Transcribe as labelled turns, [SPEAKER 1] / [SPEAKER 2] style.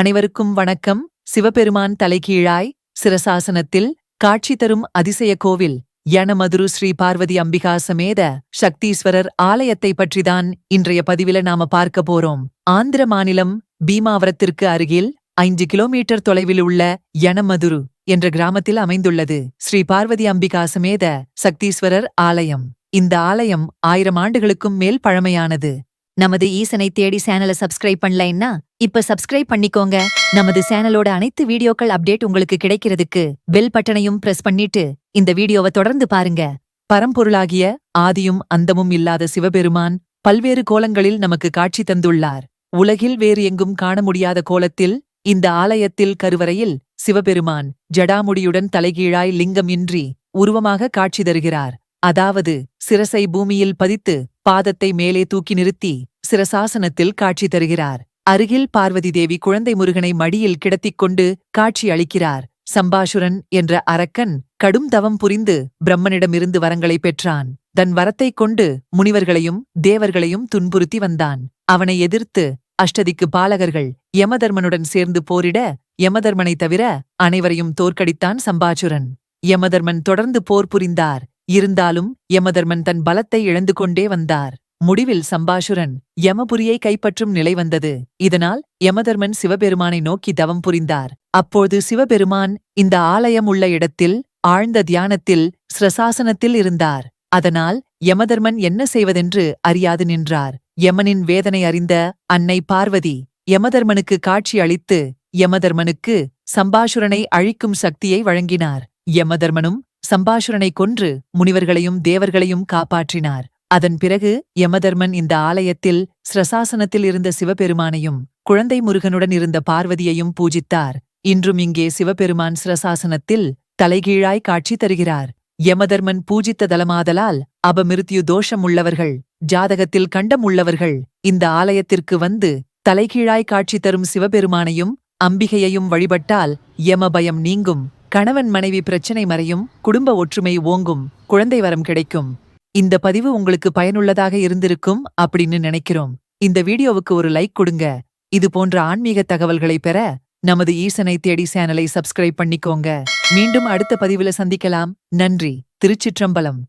[SPEAKER 1] அனைவருக்கும் வணக்கம். சிவபெருமான் தலைகீழாய் சிரசாசனத்தில் காட்சி தரும் அதிசய கோவில் யனமதுரு ஸ்ரீ பார்வதி அம்பிகா சமேத சக்தீஸ்வரர் ஆலயத்தை பற்றிதான் இன்றைய பதிவில நாம பார்க்க போறோம். ஆந்திர மாநிலம் பீமாவரத்திற்கு அருகில் 5 கிலோமீட்டர் தொலைவில் உள்ள யனமதுரு என்ற கிராமத்தில் அமைந்துள்ளது ஸ்ரீ பார்வதி அம்பிகா சமேத சக்தீஸ்வரர் ஆலயம். இந்த ஆலயம் 1000 ஆண்டுகளுக்கும் மேல் பழமையானது.
[SPEAKER 2] நமது ஈசனை தேடி சேனலை சப்ஸ்கிரைப் பண்ணலைன்னா இப்ப சப்ஸ்கிரைப் பண்ணிக்கோங்க. நமது சேனலோட அனைத்து வீடியோக்கள் அப்டேட் உங்களுக்கு கிடைக்கிறதுக்கு பெல் பட்டனையும் பிரஸ் பண்ணிட்டு இந்த வீடியோவை தொடர்ந்து பாருங்க.
[SPEAKER 1] பரம்பொருளாகிய ஆதியும் அந்தமும் இல்லாத சிவபெருமான் பல்வேறு கோலங்களில் நமக்கு காட்சி தந்துள்ளார். உலகில் வேறு எங்கும் காண முடியாத கோலத்தில் இந்த ஆலயத்தில் கருவறையில் சிவபெருமான் ஜடாமுடியுடன் தலைகீழாய் லிங்கம் இன்றி உருவமாக காட்சி தருகிறார். அதாவது சிரசை பூமியில் பதித்து பாதத்தை மேலே தூக்கி நிறுத்தி சிரசாசனத்தில் காட்சி தருகிறார். அருகில் பார்வதி தேவி குழந்தை முருகனை மடியில் கிடத்திக் கொண்டு காட்சி அளிக்கிறார். சம்பாசுரன் என்ற அரக்கன் கடும் தவம் புரிந்து பிரம்மனிடமிருந்து வரங்களை பெற்றான். தன் வரத்தைக் கொண்டு முனிவர்களையும் தேவர்களையும் துன்புறுத்தி வந்தான். அவனை எதிர்த்து அஷ்டதிக்கு பாலகர்கள் யமதர்மனுடன் சேர்ந்து போரிட யமதர்மனை தவிர அனைவரையும் தோற்கடித்தான் சம்பாசுரன். யமதர்மன் தொடர்ந்து போர் புரிந்தார். இருந்தாலும் யமதர்மன் தன் பலத்தை இழந்து கொண்டே வந்தார். முடிவில் சம்பாசுரன் யமபுரியை கைப்பற்றும் நிலை வந்தது. இதனால் யமதர்மன் சிவபெருமானை நோக்கி தவம் புரிந்தார். அப்போது சிவபெருமான் இந்த ஆலயம் உள்ள இடத்தில் ஆழ்ந்த தியானத்தில் ஸ்ரசாசனத்தில் இருந்தார். அதனால் யமதர்மன் என்ன செய்வதென்று அறியாது நின்றார். யமனின் வேதனை அறிந்த அன்னை பார்வதி யமதர்மனுக்கு காட்சி அளித்து யமதர்மனுக்கு சம்பாசுரனை அழிக்கும் சக்தியை வழங்கினார். யமதர்மனும் சம்பாசுரனை கொன்று முனிவர்களையும் தேவர்களையும் காப்பாற்றினார். அதன் பிறகு யமதர்மன் இந்த ஆலயத்தில் ஸ்ரசாசனத்தில் இருந்த சிவபெருமானையும் குழந்தை முருகனுடன் இருந்த பார்வதியையும் பூஜித்தார். இன்றும் இங்கே சிவபெருமான் ஸ்ரசாசனத்தில் தலைகீழாய் காட்சி தருகிறார். யமதர்மன் பூஜித்த தலமாதலால் அபமிருத்யு தோஷம் உள்ளவர்கள் ஜாதகத்தில் கண்டம் உள்ளவர்கள் இந்த ஆலயத்திற்கு வந்து தலைகீழாய் காட்சி தரும் சிவபெருமானையும் அம்பிகையையும் வழிபட்டால் யமபயம் நீங்கும், கணவன் மனைவி பிரச்சனை மறையும், குடும்ப ஒற்றுமை ஓங்கும், குழந்தை வரம் கிடைக்கும். இந்த பதிவு உங்களுக்கு பயனுள்ளதாக இருந்திருக்கும் அப்படின்னு நினைக்கிறோம். இந்த வீடியோவுக்கு ஒரு லைக் கொடுங்க. இது போன்ற ஆன்மீக தகவல்களை பெற நமது ஈசனை தேடி சேனலை சப்ஸ்கிரைப் பண்ணிக்கோங்க. மீண்டும் அடுத்த பதிவுல சந்திக்கலாம். நன்றி. திருச்சிற்றம்பலம்.